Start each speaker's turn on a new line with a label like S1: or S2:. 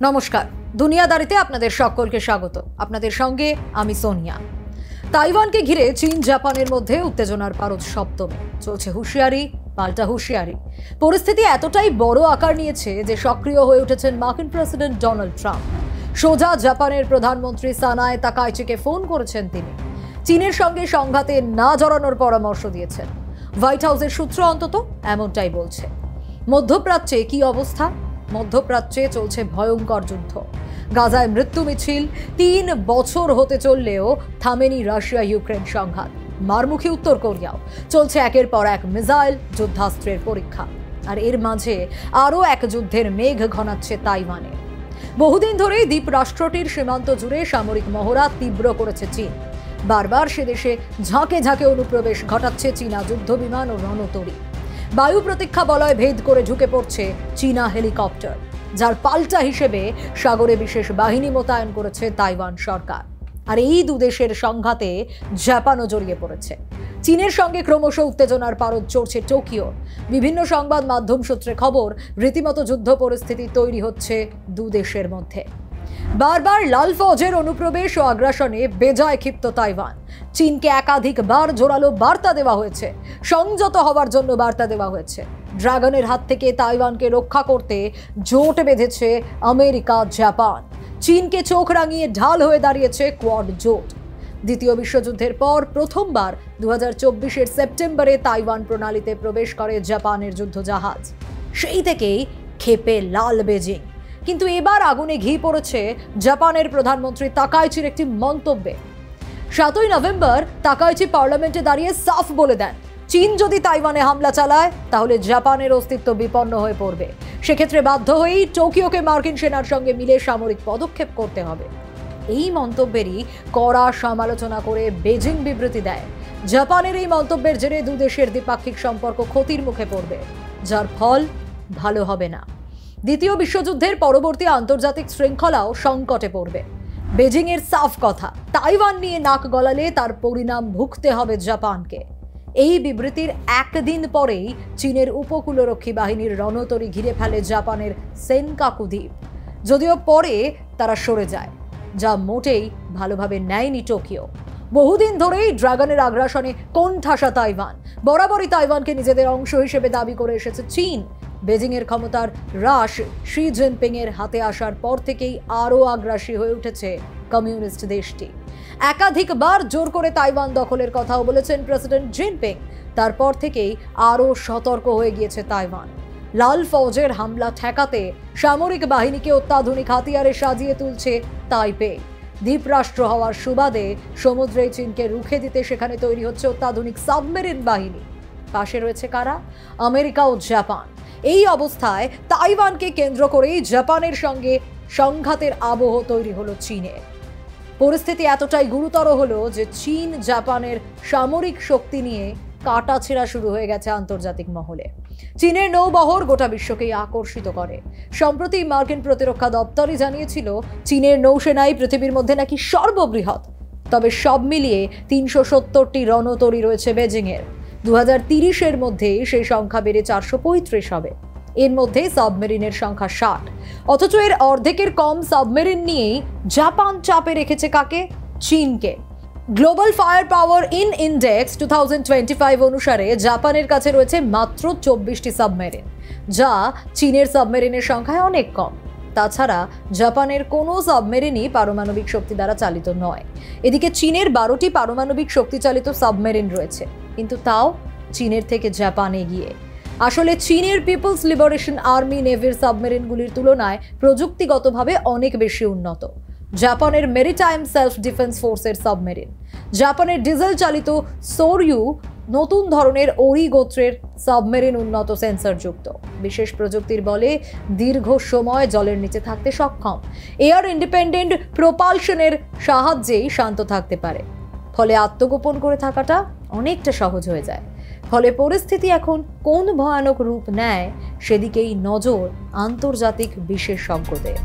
S1: নমস্কার, দুনিয়াদারিতে আপনাদের সকলকে স্বাগত। আপনাদের সঙ্গে আমি সোনিয়া। তাইওয়ানকে ঘিরে চীন জাপানের মধ্যে উত্তেজনার পারদ সপ্তমে চলছে হুঁশিয়ারি পাল্টা হুঁশিয়ারি। পরিস্থিতি এতটাই বড় আকার নিয়েছে যে সক্রিয় হয়ে উঠেছেন মার্কিন প্রেসিডেন্ট ডোনাল্ড ট্রাম্প। সোজা জাপানের প্রধানমন্ত্রী সানায় তাকাইচিকে ফোন করেছেন তিনি। চীনের সঙ্গে সংঘাতে না জড়ানোর পরামর্শ দিয়েছেন। হোয়াইট হাউসের সূত্র অন্তত এমনটাই বলছে। মধ্যপ্রাচ্যে কি অবস্থা? মধ্যপ্রাচ্যে চলছে ভয়ঙ্কর যুদ্ধ। গাজায় মৃত্যু মিছিল ৩ বছর হতে চললেও থামেনি রাশিয়া ইউক্রেন সংঘাত। মারমুখী উত্তর কোরিয়াও চলছে একের পর এক মিসাইল যুদ্ধাস্ত্রের পরীক্ষা। আর এর মাঝে আরও এক যুদ্ধের মেঘ ঘনাচ্ছে তাইওয়ানে। বহুদিন ধরেই দ্বীপ রাষ্ট্রটির সীমান্ত জুড়ে সামরিক মহড়া তীব্র করেছে চীন। বারবার সে দেশে ঝাঁকে ঝাঁকে অনুপ্রবেশ ঘটাচ্ছে চীনা যুদ্ধবিমান ও রণতরী। বায়ু প্রতীক্ষা বলয় ভেদ করে ঢুকে পড়ছে চীনা হেলিকপ্টার, যার পাল্টা হিসেবে সাগরে বিশেষ বাহিনী মোতায়েন করেছে তাইওয়ান সরকার। আর এই দুদেশের সংঘাতে জাপানও জড়িয়ে পড়েছে। চীনের সঙ্গে ক্রমশ উত্তেজনার পারদ চড়ছে টোকিও। বিভিন্ন সংবাদ মাধ্যম সূত্রে খবর, রীতিমতো যুদ্ধ পরিস্থিতি তৈরি হচ্ছে দুদেশের মধ্যে। বারবার লাল ফৌজের অনুপ্রবেশ ও আগ্রাসনে বেজায় ক্ষিপ্ত তাইওয়ান। চীনকে একাধিকবার জোরালো বার্তা দেওয়া হয়েছে, সংযত হওয়ার জন্য বার্তা দেওয়া হয়েছে। ড্রাগনের হাত থেকে তাইওয়ানকে রক্ষা করতে জোট বেঁধেছে আমেরিকা, জাপান। চীনকে চোখ রাঙিয়ে ঢাল হয়ে দাঁড়িয়েছে কোয়াড জোট। দ্বিতীয় বিশ্বযুদ্ধের পর প্রথমবার 2024-এর সেপ্টেম্বরে তাইওয়ান প্রণালীতে প্রবেশ করে জাপানের যুদ্ধজাহাজ। সেই থেকেই ক্ষেপে লাল বেজিং। কিন্তু এবার আগুনে ঘি পড়েছে জাপানের প্রধানমন্ত্রী তাকাইচির একটি মন্তব্যে। 7ই নভেম্বর তাকাইচি পার্লামেন্টে দাঁড়িয়ে সাফ বলে দেন, চীন যদি তাইওয়ানে হামলা চালায় তাহলে জাপানের অস্তিত্ব বিপন্ন হয়ে পড়বে। সেক্ষেত্রে বাধ্য হয়েই টোকিওকে মার্কিন সেনার সঙ্গে মিলে সামরিক পদক্ষেপ করতে হবে। এই মন্তব্যেরই কড়া সমালোচনা করে বেজিং বিবৃতি দেয়। জাপানের এই মন্তব্যের জেরে দুদেশের দ্বিপাক্ষিক সম্পর্ক ক্ষতির মুখে পড়বে, যার ফল ভালো হবে না। দ্বিতীয় বিশ্বযুদ্ধের পরবর্তী আন্তর্জাতিক শৃঙ্খলাও সংকটে পড়বে। বেজিংয়ের সাফ কথা, তাইওয়ান নিয়ে নাক গলালে তার পরিণাম ভুগতে হবে জাপানকে। এই বিবৃতির একদিন পরেই চীনের উপকূলরক্ষী বাহিনীর রণতরী ঘিরে ফেলে জাপানের সেনকাকু দ্বীপ। যদিও পরে তারা সরে যায়, যা মোটেই ভালোভাবে নেয়নি টোকিও। বহুদিন ধরেই ড্রাগনের আগ্রাসনে কোণঠাসা তাইওয়ান। বরাবরই তাইওয়ানকে নিজেদের অংশ হিসেবে দাবি করে এসেছে চীন। বেজিংয়ের ক্ষমতার হ্রাস শি জিনপিংয়ের হাতে আসার পর থেকেই আরও আগ্রাসী হয়ে উঠেছে কমিউনিস্ট দেশটি। একাধিকবার জোর করে তাইওয়ান দখলের কথাও বলেছেন প্রেসিডেন্ট জিনপিং। তারপর থেকেই আরও সতর্ক হয়ে গিয়েছে তাইওয়ান। লাল ফৌজের হামলা ঠেকাতে সামরিক বাহিনীকে অত্যাধুনিক হাতিয়ারে সাজিয়ে তুলছে তাইপে। দ্বীপরাষ্ট্র হওয়ার সুবাদে সমুদ্রে চীনকে রুখে দিতে সেখানে তৈরি হচ্ছে অত্যাধুনিক সাবমেরিন বাহিনী। পাশে রয়েছে কারা? আমেরিকা ও জাপান। এই অবস্থায় তাইওয়ানকে কেন্দ্র করেই জাপানের সঙ্গে সংঘাতের আবহ তৈরি হলো চীনের। পরিস্থিতি এতটাই গুরুতর হলো যে চীন জাপানের সামরিক শক্তি নিয়ে কাটাছেঁড়া শুরু হয়ে গেছে আন্তর্জাতিক মহলে। চীনের নৌবহর গোটা বিশ্বকেই আকর্ষিত করে। সম্প্রতি মার্কিন প্রতিরক্ষা দপ্তরই জানিয়েছিল চীনের নৌসেনাই পৃথিবীর মধ্যে নাকি সর্ববৃহৎ। তবে সব মিলিয়ে 370টি রণতরী রয়েছে বেজিংয়ের। 2030-এর মধ্যেই সেই সংখ্যা বেড়ে 435 হবে। এর মধ্যে সাবমেরিনের সংখ্যা 60। অথচ এর অর্ধেকের কম সাবমেরিন নিয়েই জাপান চাপে রেখেছে কাকে? চীনকে। গ্লোবাল ফায়ার পাওয়ার ইন্ডেক্স 2025 অনুসারে জাপানের কাছে রয়েছে মাত্র 24টি সাবমেরিন, যা চীনের সাবমেরিনের সংখ্যায় অনেক কম। তাছাড়া জাপানের কোনো সাবমেরিনই পারমাণবিক শক্তি দ্বারা চালিত নয়। এদিকে চীনের 12টি পারমাণবিক শক্তিচালিত সাবমেরিন রয়েছে, কিন্তু তাও চীনের থেকে জাপান এগিয়ে। আসলে চীনের পিপলস লিবারেশন আর্মি নেভির সাবমেরিনগুলির তুলনায় প্রযুক্তিগতভাবে অনেক বেশি উন্নত। জাপানের মেরিটাইম সেলফ ডিফেন্স ফোর্সের সাবমেরিন, জাপানের ডিজেল চালিত সোরইউ, নতুন ধরনের ওরি গোত্রের সাবমেরিন উন্নত সেন্সরযুক্ত। বিশেষ প্রযুক্তির বলে দীর্ঘ সময় জলের নিচে থাকতে সক্ষম। এয়ার ইন্ডিপেন্ডেন্ট প্রোপালশনের সাহায্যেই শান্ত থাকতে পারে। ফলে আত্মগোপন করে থাকাটা অনেকটা সহজ হয়ে যায়। ফলে পরিস্থিতি এখন কোন ভয়ানক রূপ নেয় সেদিকেই নজর আন্তর্জাতিক বিশেষজ্ঞদের।